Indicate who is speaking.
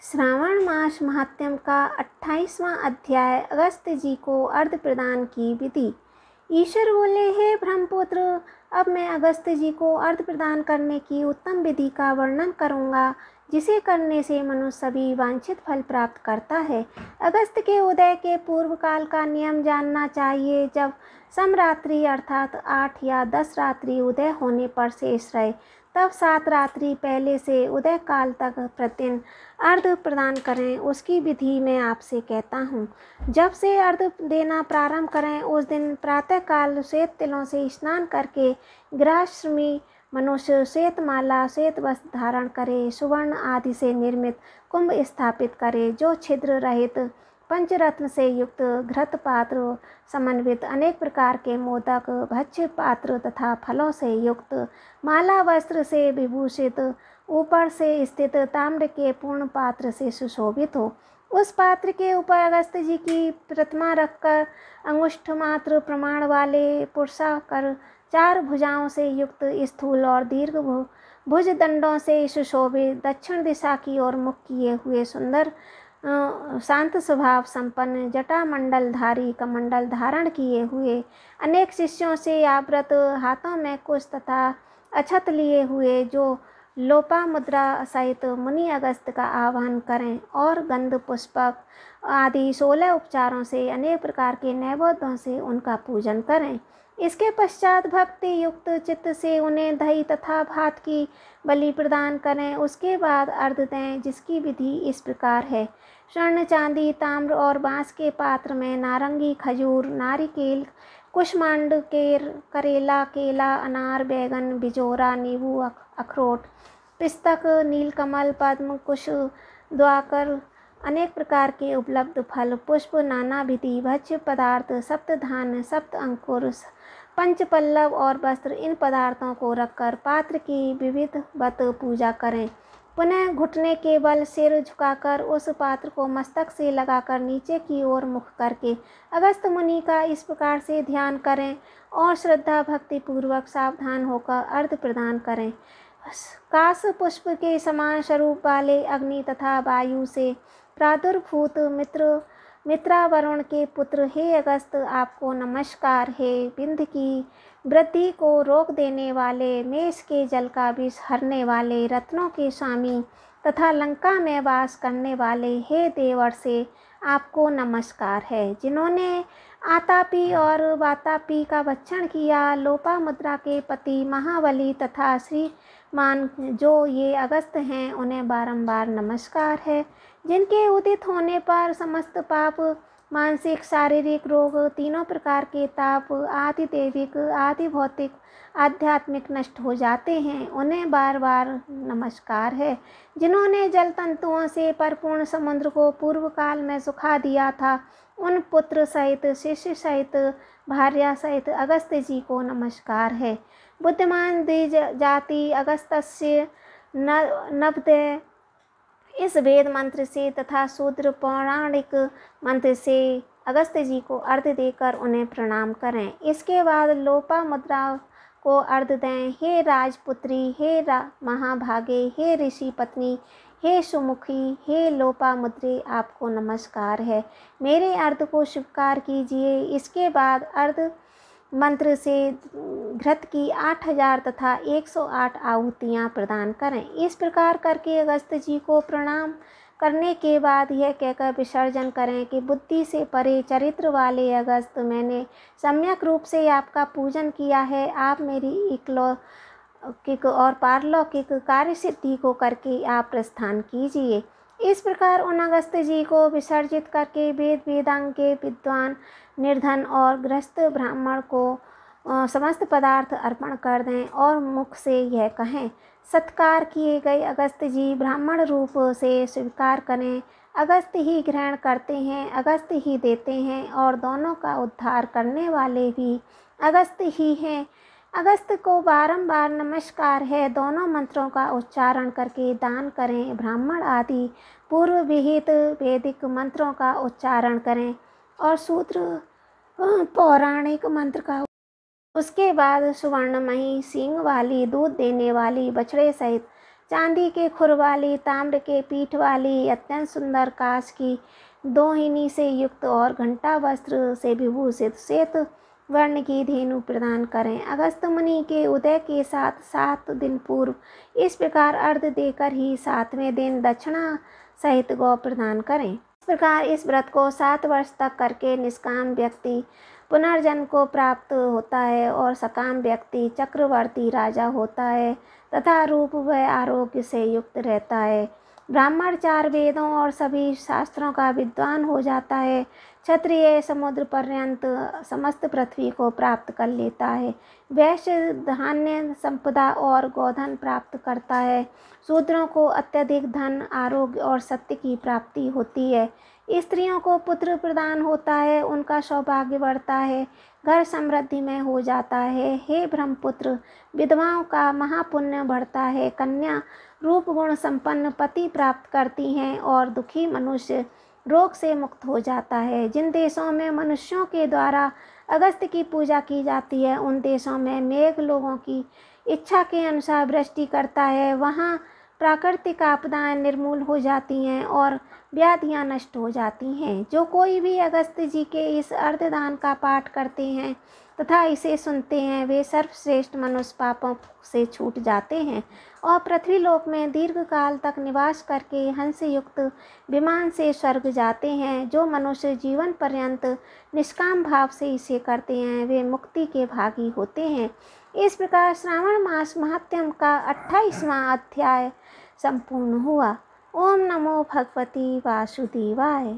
Speaker 1: श्रावण मास महात्म्य का 28वां अध्याय। अगस्त्य जी को अर्घ्य प्रदान की विधि। ईश्वर बोले, हे ब्रह्मपुत्र, अब मैं अगस्त्य जी को अर्घ्य प्रदान करने की उत्तम विधि का वर्णन करूंगा, जिसे करने से मनुष्य सभी वांछित फल प्राप्त करता है। अगस्त्य के उदय के पूर्व काल का नियम जानना चाहिए। जब समरात्रि अर्थात 8 या 10 रात्रि उदय होने पर शेष रहे, तब 7 रात्रि पहले से उदय काल तक प्रतिदिन अर्घ्य प्रदान करें। उसकी विधि मैं आपसे कहता हूँ। जब से अर्घ्य देना प्रारंभ करें, उस दिन प्रातःकाल श्वेत तिलों से स्नान करके गृहस्थी मनुष्य श्वेत माला, श्वेत वस्त्र धारण करे, सुवर्ण आदि से निर्मित कुंभ स्थापित करे, जो छिद्र रहित पंचरत्न से युक्त घृत पात्र समन्वित अनेक प्रकार के मोदक, भक्ष्य पात्र तथा फलों से युक्त माला वस्त्र से विभूषित ऊपर से स्थित ताम्र के पूर्ण पात्र से सुशोभित हो। उस पात्र के ऊपर अगस्त्य जी की प्रतिमा रखकर अंगुष्ठ मात्र प्रमाण वाले पुरुषाकार 4 भुजाओं से युक्त स्थूल और दीर्घ भुज दंडों से सुशोभित दक्षिण दिशा की ओर मुख किए हुए सुंदर शांत स्वभाव संपन्न जटामंडलधारी कमंडल धारण किए हुए अनेक शिष्यों से आवृत, हाथों में कुश तथा अक्षत लिए हुए, जो लोपा मुद्रा सहित मुनि अगस्त्य का आह्वान करें और गंध पुष्पक आदि 16 उपचारों से अनेक प्रकार के नैवेद्यों से उनका पूजन करें। इसके पश्चात भक्ति युक्त चित्त से उन्हें दही तथा भात की बलि प्रदान करें। उसके बाद अर्घ्य दें, जिसकी विधि इस प्रकार है। स्वर्ण, चांदी, ताम्र और बांस के पात्र में नारंगी, खजूर, नारिकेल, कुष्मांड, करेला, केला, अनार, बैगन, बिजोरा, नींबू, अखरोट, पिस्तक, नीलकमल, पद्म, कुश, द्वाकर, अनेक प्रकार के उपलब्ध फल, पुष्प, नाना विधि भक्ष्य पदार्थ, सप्तधान्य, सप्त अंकुर, पंचपल्लव और वस्त्र, इन पदार्थों को रखकर पात्र की विधिवत पूजा करें। पुनः घुटने के बल सिर झुकाकर उस पात्र को मस्तक से लगाकर नीचे की ओर मुख करके अगस्त्य मुनि का इस प्रकार से ध्यान करें और श्रद्धा भक्ति पूर्वक सावधान होकर अर्घ्य प्रदान करें। काश पुष्प के समान स्वरूप वाले अग्नि तथा वायु से प्रादुर्भूत मित्रा वरुण के पुत्र, हे अगस्त्य, आपको नमस्कार। हे विंध्य की वृद्धि को रोक देने वाले, मेष के जल का विष हरने वाले, रत्नों के स्वामी तथा लंका में वास करने वाले, हे देवर्षि, आपको नमस्कार है। जिन्होंने आतापी और वातापी का भक्षण किया, लोपा मुद्रा के पति महाबली तथा श्रीमान जो ये अगस्त्य हैं, उन्हें बारंबार नमस्कार है। जिनके उदित होने पर समस्त पाप, मानसिक शारीरिक रोग, तीनों प्रकार के ताप, आदि दैविक आदि भौतिक आध्यात्मिक नष्ट हो जाते हैं, उन्हें बार बार नमस्कार है। जिन्होंने जल तंतुओं से परिपूर्ण समुद्र को पूर्व काल में सुखा दिया था, उन पुत्र सहित, शिष्य सहित, भार्या सहित अगस्त्य जी को नमस्कार है। बुद्धिमान द्विजाति अगस्त्य नवदय इस वेद मंत्र से तथा शूद्र पौराणिक मंत्र से अगस्त्य जी को अर्घ्य देकर उन्हें प्रणाम करें। इसके बाद लोपा मुद्रा को अर्घ्य दें। हे राजपुत्री, हे महाभागे, हे ऋषि पत्नी, हे सुमुखी, हे लोपा मुद्रे, आपको नमस्कार है। मेरे अर्घ्य को स्वीकार कीजिए। इसके बाद अर्घ्य मंत्र से घृत की 8000 तथा 108 आहुतियाँ प्रदान करें। इस प्रकार करके अगस्त्य जी को प्रणाम करने के बाद यह कहकर विसर्जन करें कि बुद्धि से परे चरित्र वाले अगस्त्य, मैंने सम्यक रूप से आपका पूजन किया है। आप मेरी इकलौकिक और पारलौकिक कार्य सिद्धि को करके आप प्रस्थान कीजिए। इस प्रकार उन अगस्त्य जी को विसर्जित करके वेद वेदांग के विद्वान, निर्धन और गृहस्थ ब्राह्मण को समस्त पदार्थ अर्पण कर दें और मुख से यह कहें, सत्कार किए गए अगस्त्य जी ब्राह्मण रूप से स्वीकार करें। अगस्त्य ही ग्रहण करते हैं, अगस्त्य ही देते हैं और दोनों का उद्धार करने वाले भी अगस्त्य ही हैं। अगस्त्य को बारंबार नमस्कार है। दोनों मंत्रों का उच्चारण करके दान करें। ब्राह्मण आदि पूर्व विहित वैदिक मंत्रों का उच्चारण करें और शूद्र पौराणिक मंत्र का। उसके बाद सुवर्णमयी सींग वाली, दूध देने वाली बछड़े सहित चांदी के खुर वाली, ताम्र के पीठ वाली, अत्यंत सुंदर कांच की दोहिनी से युक्त और घंटा वस्त्र से विभूषित श्वेत वर्ण की धेनु प्रदान करें। अगस्त मुनि के उदय के 7 दिन पूर्व इस प्रकार अर्घ देकर ही 7वें दिन दक्षिणा सहित गौ प्रदान करें। इस प्रकार इस व्रत को 7 वर्ष तक करके निष्काम व्यक्ति पुनर्जन्म को प्राप्त होता है और सकाम व्यक्ति चक्रवर्ती राजा होता है तथा रूप व आरोग्य से युक्त रहता है। ब्राह्मण 4 वेदों और सभी शास्त्रों का विद्वान हो जाता है। क्षत्रिय समुद्र पर्यंत समस्त पृथ्वी को प्राप्त कर लेता है। वैश्य धान्य संपदा और गोधन प्राप्त करता है। शूद्रों को अत्यधिक धन, आरोग्य और सत्य की प्राप्ति होती है। स्त्रियों को पुत्र प्रदान होता है, उनका सौभाग्य बढ़ता है, घर समृद्धि में हो जाता है। हे ब्रह्मपुत्र, विधवाओं का महापुण्य बढ़ता है। कन्या रूप गुण संपन्न पति प्राप्त करती हैं और दुखी मनुष्य रोग से मुक्त हो जाता है। जिन देशों में मनुष्यों के द्वारा अगस्त की पूजा की जाती है, उन देशों में मेघ लोगों की इच्छा के अनुसार वृष्टि करता है। वहाँ प्राकृतिक आपदाएं निर्मूल हो जाती हैं और व्याधियां नष्ट हो जाती हैं। जो कोई भी अगस्त जी के इस अर्धदान का पाठ करते हैं तथा इसे सुनते हैं, वे सर्वश्रेष्ठ मनुष्य पापों से छूट जाते हैं और पृथ्वीलोक में दीर्घ काल तक निवास करके हंस युक्त विमान से स्वर्ग जाते हैं। जो मनुष्य जीवन पर्यंत निष्काम भाव से इसे करते हैं, वे मुक्ति के भागी होते हैं। इस प्रकार श्रावण मास महात्म्य का 28वां अध्याय संपूर्ण हुआ। ओम नमो भगवती वासुदेवाय।